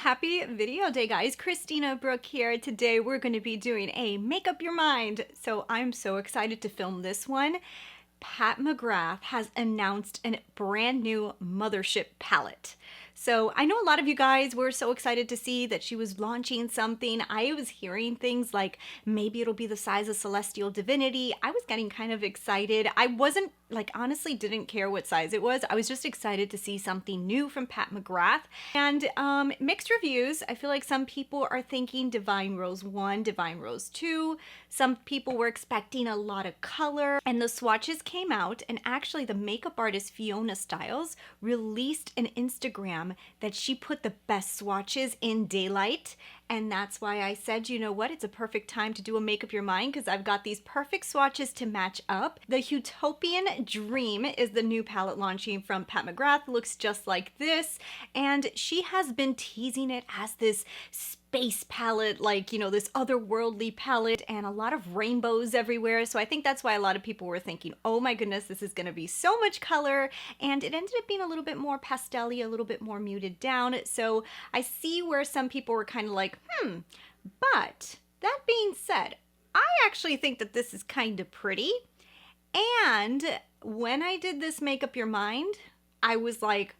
Happy video day, guys. Christina, Brooke here. Today we're going to be doing a Make Up Your Mind. So I'm so excited to film this one. Pat McGrath has announced a brand new Mothership palette. So I know a lot of you guys were so excited to see that she was launching something. I was hearing things like maybe it'll be the size of Celestial Divinity. I was getting kind of excited. I wasn't honestly didn't care what size it was. I was just excited to see something new from Pat McGrath. And mixed reviews. I feel like some people are thinking Divine Rose 1, Divine Rose 2. Some people were expecting a lot of color. And the swatches came out, and actually the makeup artist Fiona Styles released an Instagram that she put the best swatches in daylight. And that's why I said, you know what, it's a perfect time to do a Make Up Your Mind, because I've got these perfect swatches to match up. The Huetopian Dream is the new palette launching from Pat McGrath. Looks just like this, and she has been teasing it as this space palette, like, you know, this otherworldly palette, and a lot of rainbows everywhere. So I think that's why a lot of people were thinking, oh my goodness, this is going to be so much color. And it ended up being a little bit more pastel-y, a little bit more muted down. So I see where some people were kind of like, but that being said, I actually think that this is kind of pretty. And when I did this Make Up Your Mind, I was like,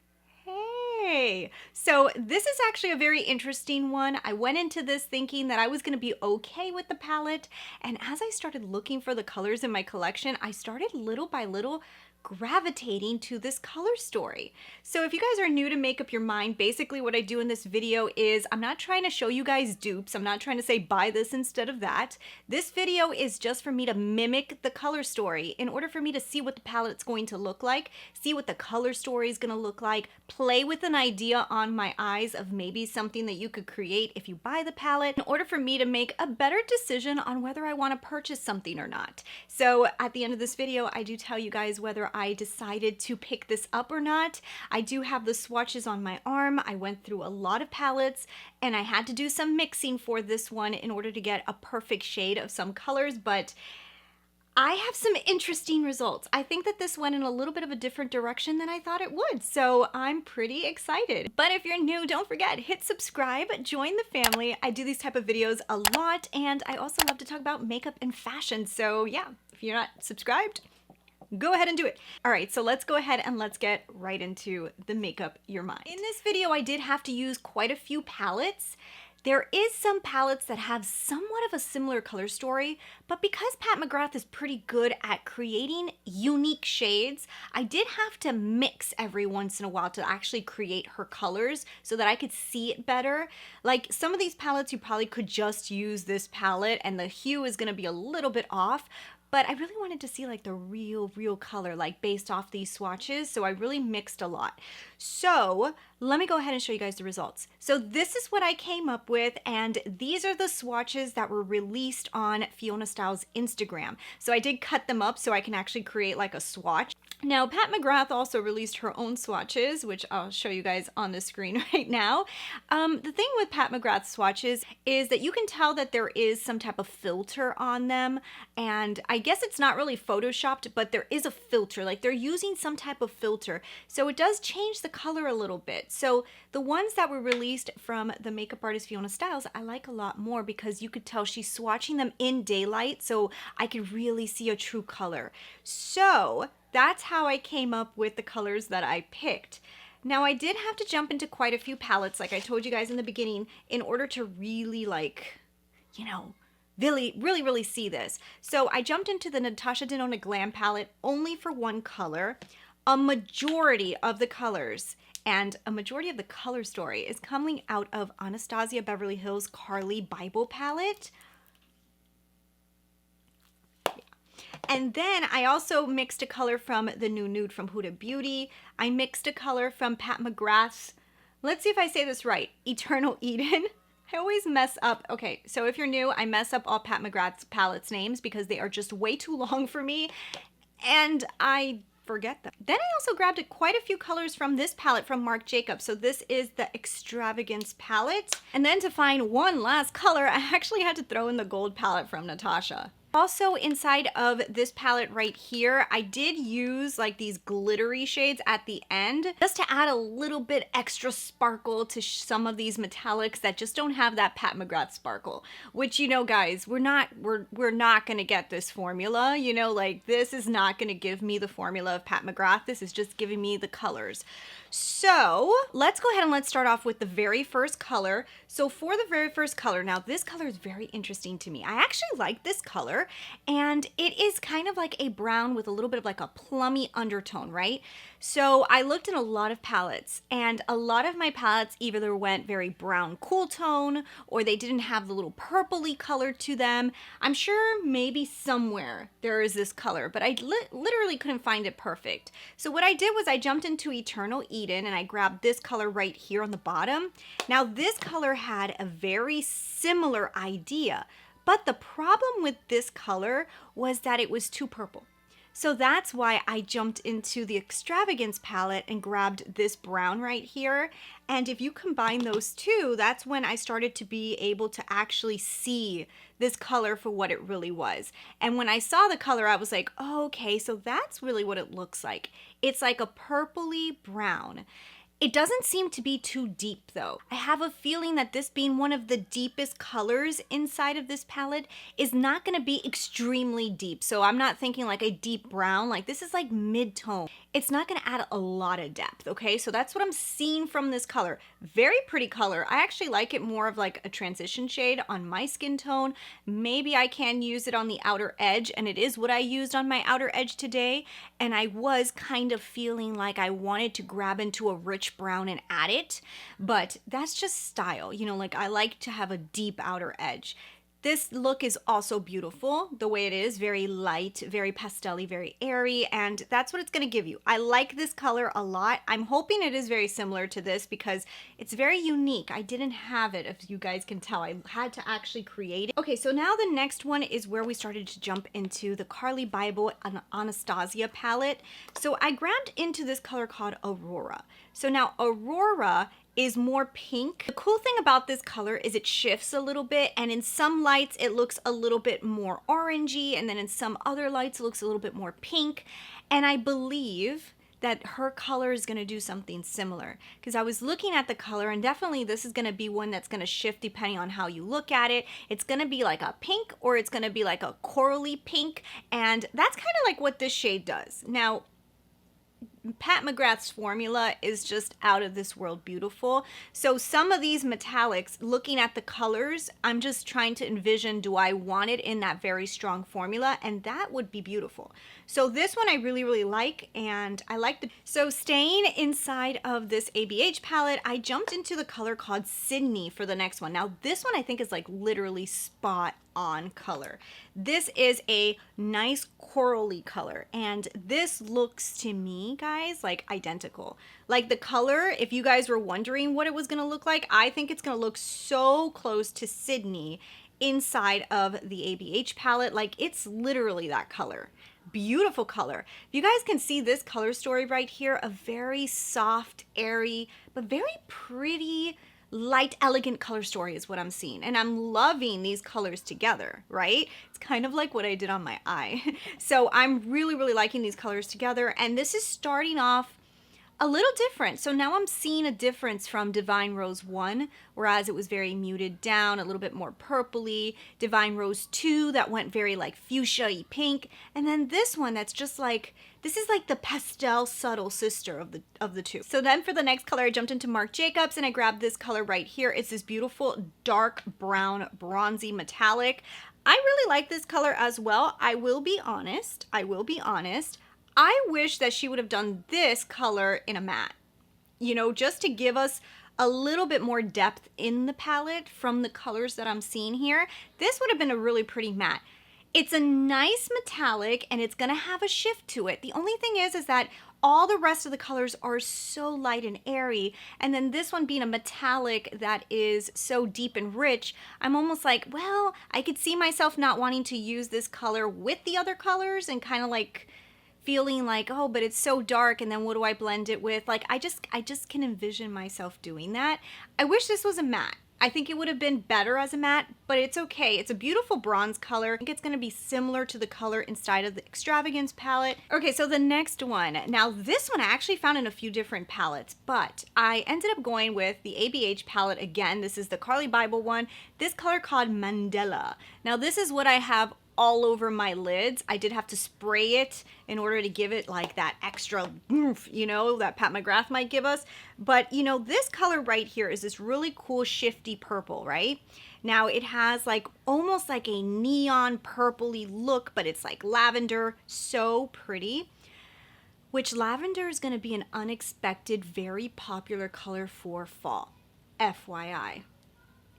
hey. So this is actually a very interesting one. I went into this thinking that I was going to be okay with the palette. And as I started looking for the colors in my collection, I started little by little gravitating to this color story. So if you guys are new to Make Up Your Mind, basically what I do in this video is I'm not trying to show you guys dupes. I'm not trying to say buy this instead of that. This video is just for me to mimic the color story in order for me to see what the palette's going to look like, see what the color story is going to look like, play with an idea on my eyes of maybe something that you could create if you buy the palette, in order for me to make a better decision on whether I want to purchase something or not. So at the end of this video, I do tell you guys whether I decided to pick this up or not. I do have the swatches on my arm. I went through a lot of palettes, and I had to do some mixing for this one in order to get a perfect shade of some colors, but I have some interesting results. I think that this went in a little bit of a different direction than I thought it would, so I'm pretty excited. But if you're new, don't forget, hit subscribe, join the family. I do these type of videos a lot, and I also love to talk about makeup and fashion, so yeah, if you're not subscribed, go ahead and do it. All right, so let's go ahead and let's get right into the Make Up Your Mind. In this video, I did have to use quite a few palettes. There is some palettes that have somewhat of a similar color story, but because Pat McGrath is pretty good at creating unique shades, I did have to mix every once in a while to actually create her colors so that I could see it better. Like some of these palettes, you probably could just use this palette and the hue is gonna be a little bit off, but I really wanted to see like the real color, like based off these swatches. So I really mixed a lot. So let me go ahead and show you guys the results. So this is what I came up with, and these are the swatches that were released on Fiona Styles' Instagram. So I did cut them up so I can actually create like a swatch. Now, Pat McGrath also released her own swatches, which I'll show you guys on the screen right now. The thing with Pat McGrath's swatches is that you can tell that there is some type of filter on them, and I guess it's not really photoshopped, but there is a filter, like they're using some type of filter. So it does change the color a little bit. So the ones that were released from the makeup artist Fiona Styles, I like a lot more because you could tell she's swatching them in daylight, so I could really see a true color. So that's how I came up with the colors that I picked. Now I did have to jump into quite a few palettes, like I told you guys in the beginning, in order to really like, you know, really see this. So I jumped into the Natasha Denona Glam palette only for one color. A majority of the colors and a majority of the color story is coming out of Anastasia Beverly Hills Carli Bybel palette. And then I also mixed a color from the new nude from Huda Beauty. I mixed a color from Pat McGrath's, let's see if I say this right, Eternal Eden. I always mess up. Okay, so if you're new, I mess up all Pat McGrath's palettes names because they are just way too long for me, and I forget them. Then I also grabbed quite a few colors from this palette from Marc Jacobs. So this is the Extravagance palette. And then to find one last color, I actually had to throw in the gold palette from Natasha. Also inside of this palette right here, I did use like these glittery shades at the end just to add a little bit extra sparkle to some of these metallics that just don't have that Pat McGrath sparkle, which, you know, guys, we're not going to get this formula, you know, like this is not going to give me the formula of Pat McGrath. This is just giving me the colors. So let's go ahead and let's start off with the very first color. So for the very first color, now this color is very interesting to me. I actually like this color, and it is kind of like a brown with a little bit of like a plummy undertone, right? So I looked in a lot of palettes, and a lot of my palettes either went very brown cool tone, or they didn't have the little purpley color to them. I'm sure maybe somewhere there is this color, but I literally couldn't find it perfect. So what I did was I jumped into Eternal Eden and I grabbed this color right here on the bottom. Now this color had a very similar idea, but the problem with this color was that it was too purple. So that's why I jumped into the Extravagance palette and grabbed this brown right here. And if you combine those two, that's when I started to be able to actually see this color for what it really was. And when I saw the color, I was like, oh, okay, so that's really what it looks like. It's like a purpley brown. It doesn't seem to be too deep though. I have a feeling that this being one of the deepest colors inside of this palette is not gonna be extremely deep. So I'm not thinking like a deep brown, like this is like mid-tone. It's not gonna add a lot of depth, okay? So that's what I'm seeing from this color. Very pretty color. I actually like it more of like a transition shade on my skin tone. Maybe I can use it on the outer edge, and it is what I used on my outer edge today. And I was kind of feeling like I wanted to grab into a rich brown and add it, but that's just style, you know, like I like to have a deep outer edge. This look is also beautiful the way it is, very light, very pastel-y, very airy, and that's what it's going to give you. I like this color a lot. I'm hoping it is very similar to this because it's very unique. I didn't have it, if you guys can tell. I had to actually create it. Okay, so now the next one is where we started to jump into the Carli Bybel and Anastasia palette. So I grabbed into this color called Aurora. So now Aurora is more pink. The cool thing about this color is it shifts a little bit, and in some lights it looks a little bit more orangey, and then in some other lights it looks a little bit more pink. And I believe that her color is going to do something similar, because I was looking at the color, and definitely this is going to be one that's going to shift depending on how you look at it. It's going to be like a pink, or it's going to be like a corally pink, and that's kind of like what this shade does. Now Pat McGrath's formula is just out of this world beautiful. So some of these metallics, looking at the colors, I'm just trying to envision, do I want it in that very strong formula? And that would be beautiful. So this one I really, really like, and I like the... So staying inside of this ABH palette, I jumped into the color called Sydney for the next one. Now this one I think is like literally spot on color. This is a nice corally color, and this looks to me, guys, like identical. Like the color, if you guys were wondering what it was gonna look like, I think it's gonna look so close to Sydney inside of the ABH palette. Like it's literally that color. Beautiful color. If you guys can see this color story right here, a very soft, airy, but very pretty, light, elegant color story is what I'm seeing. And I'm loving these colors together, right? It's kind of like what I did on my eye. So I'm really, really liking these colors together. And this is starting off a little different. So now I'm seeing a difference from Divine Rose 1, whereas it was very muted down, a little bit more purpley. Divine Rose 2, that went very like fuchsia-y pink. And then this one that's just like, this is like the pastel subtle sister of the two. So then for the next color, I jumped into Marc Jacobs and I grabbed this color right here. It's this beautiful dark brown bronzy metallic. I really like this color as well. I will be honest. I wish that she would have done this color in a matte, you know, just to give us a little bit more depth in the palette from the colors that I'm seeing here. This would have been a really pretty matte. It's a nice metallic, and it's gonna have a shift to it. The only thing is that all the rest of the colors are so light and airy, and then this one being a metallic that is so deep and rich, I'm almost like, well, I could see myself not wanting to use this color with the other colors and kind of like feeling like, oh, but it's so dark, and then what do I blend it with? Like, I just can envision myself doing that. I wish this was a matte. I think it would have been better as a matte, but it's okay. It's a beautiful bronze color. I think it's going to be similar to the color inside of the Extravagance palette. Okay, so the next one. Now this one I actually found in a few different palettes, but I ended up going with the ABH palette again. This is the Carli Bybel one. This color called Mandela. Now this is what I have all over my lids. I did have to spray it in order to give it like that extra oomph, you know, that Pat McGrath might give us. But you know, this color right here is this really cool shifty purple, right? Now it has like almost like a neon purpley look, but it's like lavender, so pretty. Which lavender is going to be an unexpected, very popular color for fall, FYI.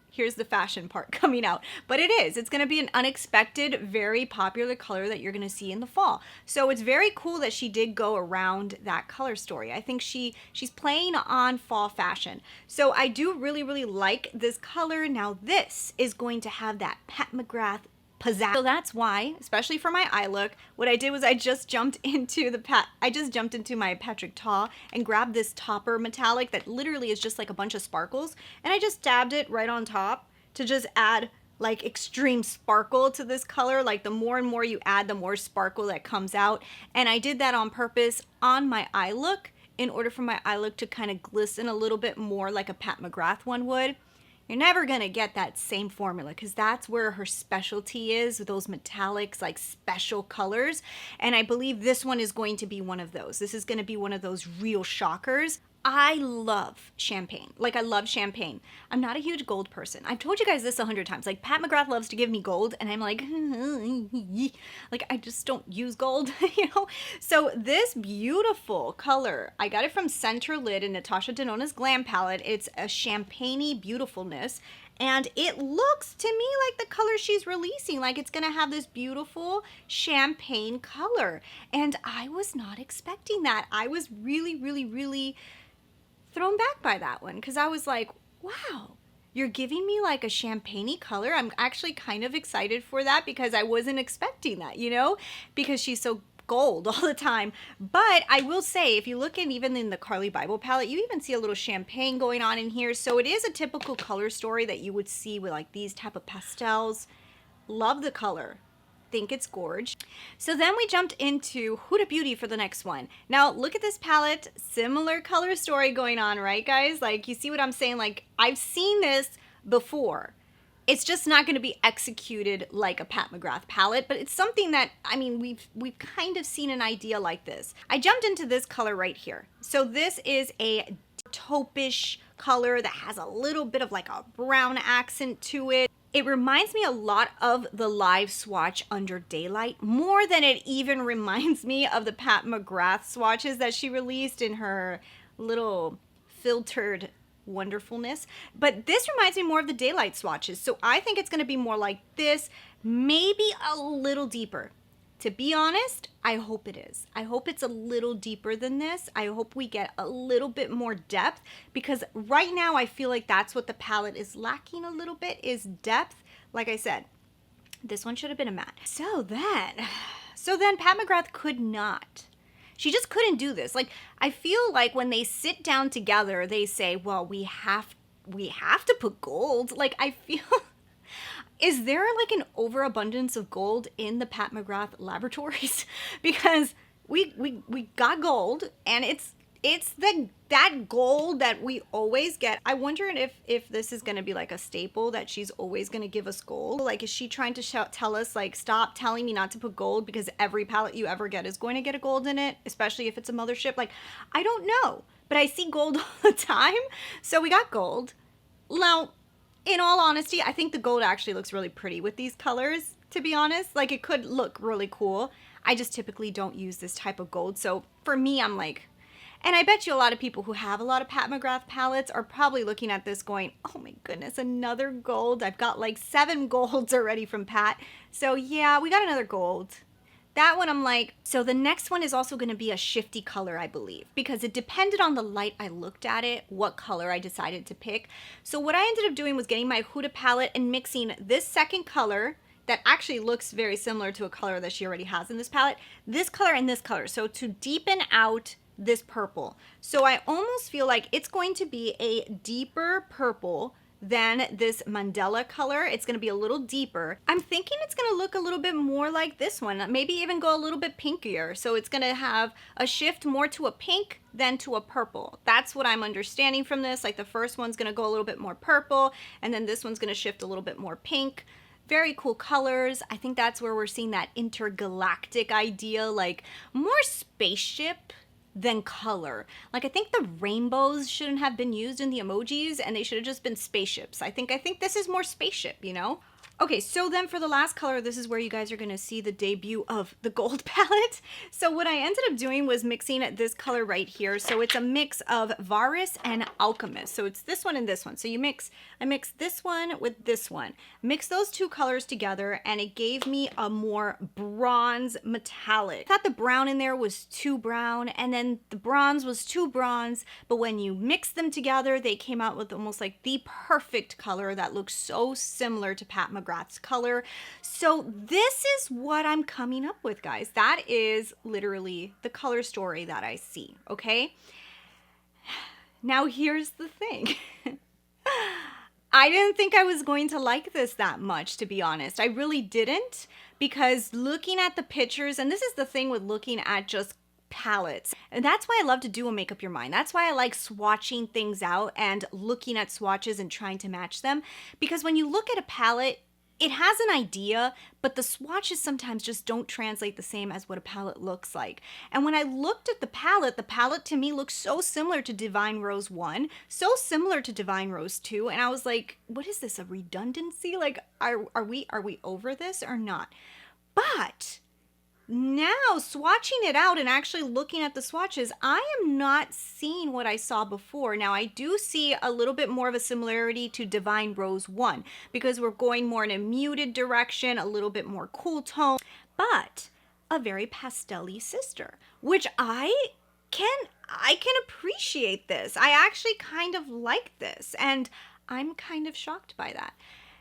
Here's the fashion part coming out, but it is. It's going to be an unexpected, very popular color that you're going to see in the fall. So it's very cool that she did go around that color story. I think she's playing on fall fashion. So I do really, really like this color. Now this is going to have that Pat McGrath pizzazz. So that's why, especially for my eye look, what I did was I just jumped into my Patrick Ta and grabbed this topper metallic that literally is just like a bunch of sparkles, and I just dabbed it right on top to just add like extreme sparkle to this color. Like the more and more you add, the more sparkle that comes out. And I did that on purpose on my eye look in order for my eye look to kind of glisten a little bit more like a Pat McGrath one would. You're never going to get that same formula because that's where her specialty is, those metallics, like special colors. And I believe this one is going to be one of those. This is going to be one of those real shockers. I love champagne. Like, I love champagne. I'm not a huge gold person. I've told you guys this 100 times. Like, Pat McGrath loves to give me gold, and I'm like, like, I just don't use gold, you know? So this beautiful color, I got it from Center Lid in Natasha Denona's Glam palette. It's a champagne-y beautifulness, and it looks to me like the color she's releasing, like it's gonna have this beautiful champagne color. And I was not expecting that. I was really, really, really thrown back by that one because I was like, wow, you're giving me like a champagne-y color. I'm actually kind of excited for that because I wasn't expecting that, you know, because she's so gold all the time. But I will say, if you look in even in the Carli Bybel palette, you even see a little champagne going on in here. So it is a typical color story that you would see with like these type of pastels. Love the color. Think it's gorge. So then we jumped into Huda Beauty for the next one. Now look at this palette, similar color story going on, right guys? Like, you see what I'm saying? Like, I've seen this before. It's just not going to be executed like a Pat McGrath palette, but it's something that, I mean, we've kind of seen an idea like this. I jumped into this color right here. So this is a taupe-ish color that has a little bit of like a brown accent to it. It reminds me a lot of the live swatch Under Daylight, more than it even reminds me of the Pat McGrath swatches that she released in her little filtered wonderfulness. But this reminds me more of the Daylight swatches. So I think it's going to be more like this, maybe a little deeper. To be honest, I hope it is. I hope it's a little deeper than this. I hope we get a little bit more depth, because right now I feel like that's what the palette is lacking a little bit, is depth. Like I said, this one should have been a matte. So then Pat McGrath could not. She just couldn't do this. Like, I feel like when they sit down together, they say, well, we have to put gold. Like, I feel... Is there like an overabundance of gold in the Pat McGrath laboratories? Because we got gold, and it's that gold that we always get. I wonder if this is going to be like a staple, that she's always going to give us gold. Like, is she trying to tell us, like, stop telling me not to put gold because every palette you ever get is going to get a gold in it, especially if it's a mothership? Like, I don't know, but I see gold all the time. So we got gold. Now, in all honesty, I think the gold actually looks really pretty with these colors, to be honest. Like, it could look really cool. I just typically don't use this type of gold. So for me, I'm like, and I bet you a lot of people who have a lot of Pat McGrath palettes are probably looking at this going, oh my goodness, another gold. I've got like 7 golds already from Pat. So yeah, we got another gold. That one I'm like, so the next one is also going to be a shifty color, I believe, because it depended on the light I looked at it, what color I decided to pick. So what I ended up doing was getting my Huda palette and mixing this second color that actually looks very similar to a color that she already has in this palette, this color and this color. So to deepen out this purple. So I almost feel like it's going to be a deeper purple than this Mandela color. It's gonna be a little deeper. I'm thinking it's gonna look a little bit more like this one, maybe even go a little bit pinkier. So it's gonna have a shift more to a pink than to a purple. That's what I'm understanding from this. Like the first one's gonna go a little bit more purple, and then this one's gonna shift a little bit more pink. Very cool colors. I think that's where we're seeing that intergalactic idea, like more spaceship than color. Like I think the rainbows shouldn't have been used in the emojis and they should have just been spaceships. I think this is more spaceship, you know? Okay, so then for the last color, this is where you guys are gonna see the debut of the gold palette. So what I ended up doing was mixing this color right here. So it's a mix of Varus and Alchemist. So it's this one and this one. So I mixed this one with this one. Mix those two colors together and it gave me a more bronze metallic. I thought the brown in there was too brown and then the bronze was too bronze, but when you mix them together, they came out with almost like the perfect color that looks so similar to Pat McGrath's color. So this is what I'm coming up with, guys. That is literally the color story that I see, okay? Now here's the thing. I didn't think I was going to like this that much, to be honest. I really didn't, because looking at the pictures, and this is the thing with looking at just palettes, and that's why I love to do a Make Up Your Mind. That's why I like swatching things out and looking at swatches and trying to match them, because when you look at a palette, it has an idea, but the swatches sometimes just don't translate the same as what a palette looks like. And when I looked at the palette to me looks so similar to Divine Rose 1, so similar to Divine Rose 2, and I was like, what is this, a redundancy? Like, are we over this or not? But now swatching it out and actually looking at the swatches, I am not seeing what I saw before. Now I do see a little bit more of a similarity to Divine Rose 1 because we're going more in a muted direction, a little bit more cool tone, but a very pastel-y sister, which I can appreciate this. I actually kind of like this, and I'm kind of shocked by that.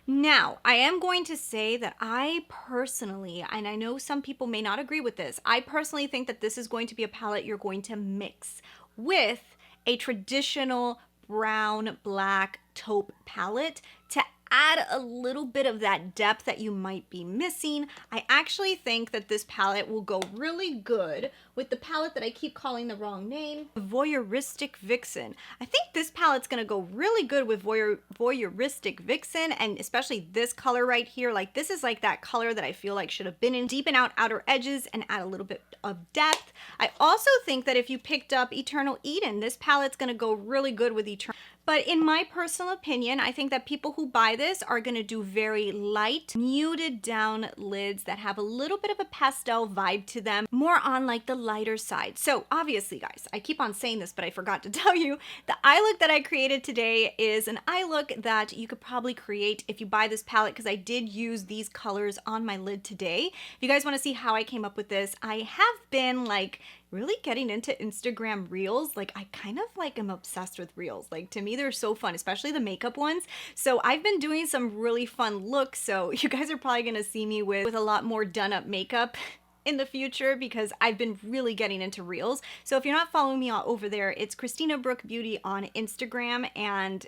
Now, I am going to say that I personally, and I know some people may not agree with this, I personally think that this is going to be a palette you're going to mix with a traditional brown, black taupe palette to add a little bit of that depth that you might be missing. I actually think that this palette will go really good with the palette that I keep calling the wrong name, Voyeuristic Vixen. I think this palette's gonna go really good with Voyeuristic Vixen, and especially this color right here. Like this is like that color that I feel like should have been in, deepen out outer edges and add a little bit of depth. I also think that if you picked up Eternal Eden, this palette's gonna go really good with Eternal. But in my personal opinion, I think that people who buy this are going to do very light, muted down lids that have a little bit of a pastel vibe to them, more on like the lighter side. So obviously, guys, I keep on saying this, but I forgot to tell you, the eye look that I created today is an eye look that you could probably create if you buy this palette, because I did use these colors on my lid today. If you guys want to see how I came up with this, I have been like really getting into Instagram reels. Like I kind of like am obsessed with reels. Like to me, they're so fun, especially the makeup ones. So I've been doing some really fun looks. So you guys are probably gonna see me with a lot more done up makeup in the future, because I've been really getting into reels. So if you're not following me over there, it's Christina Brooke Beauty on Instagram, and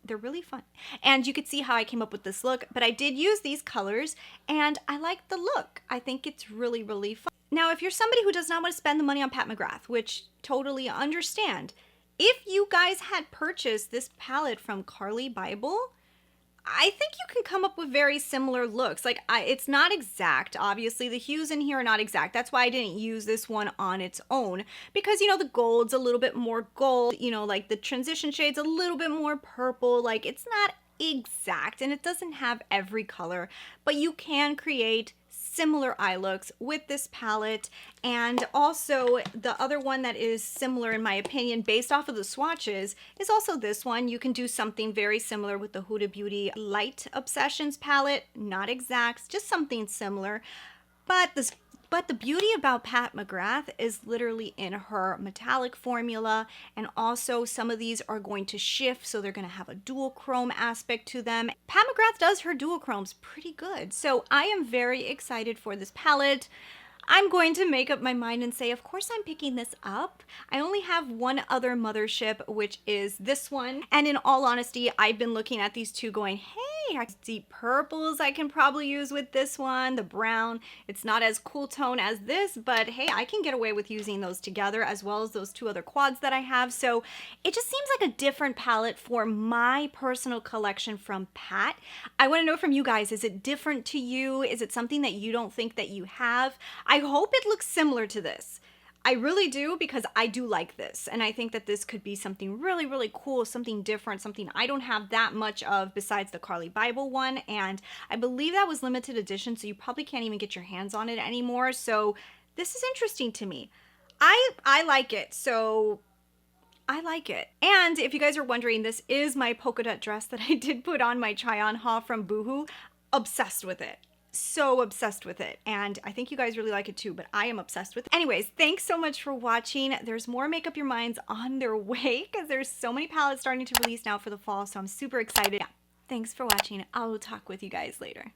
they're really fun. And you could see how I came up with this look, but I did use these colors and I like the look. I think it's really, really fun. Now, if you're somebody who does not want to spend the money on Pat McGrath, which totally understand, if you guys had purchased this palette from Carli Bybel, I think you can come up with very similar looks. Like it's not exact. Obviously, the hues in here are not exact. That's why I didn't use this one on its own, because, you know, the gold's a little bit more gold, you know, like the transition shade's a little bit more purple. Like it's not exact and it doesn't have every color, but you can create similar eye looks with this palette. And also the other one that is similar in my opinion based off of the swatches is also this one. You can do something very similar with the Huda Beauty Light Obsessions palette. Not exact, just something similar. But the beauty about Pat McGrath is literally in her metallic formula, and also some of these are going to shift, so they're going to have a dual chrome aspect to them. Pat McGrath does her dual chromes pretty good, so I am very excited for this palette. I'm going to make up my mind and say, of course I'm picking this up. I only have one other mothership, which is this one. And in all honesty, I've been looking at these two going, hey, I see purples I can probably use with this one. The brown, it's not as cool tone as this, but hey, I can get away with using those together as well as those two other quads that I have. So it just seems like a different palette for my personal collection from Pat. I want to know from you guys, is it different to you? Is it something that you don't think that you have? I hope it looks similar to this. I really do, because I do like this, and I think that this could be something really, really cool, something different, something I don't have that much of besides the Carli Bybel one, and I believe that was limited edition, so you probably can't even get your hands on it anymore, so this is interesting to me. I like it, so I like it. And if you guys are wondering, this is my polka dot dress that I did put on my try-on haul from Boohoo. Obsessed with it. So obsessed with it, and I think you guys really like it too, but I am obsessed with it. Anyways, thanks so much for watching. There's more Make Up Your Minds on their way because there's so many palettes starting to release now for the fall, so I'm super excited. Yeah, thanks for watching. I'll talk with you guys later.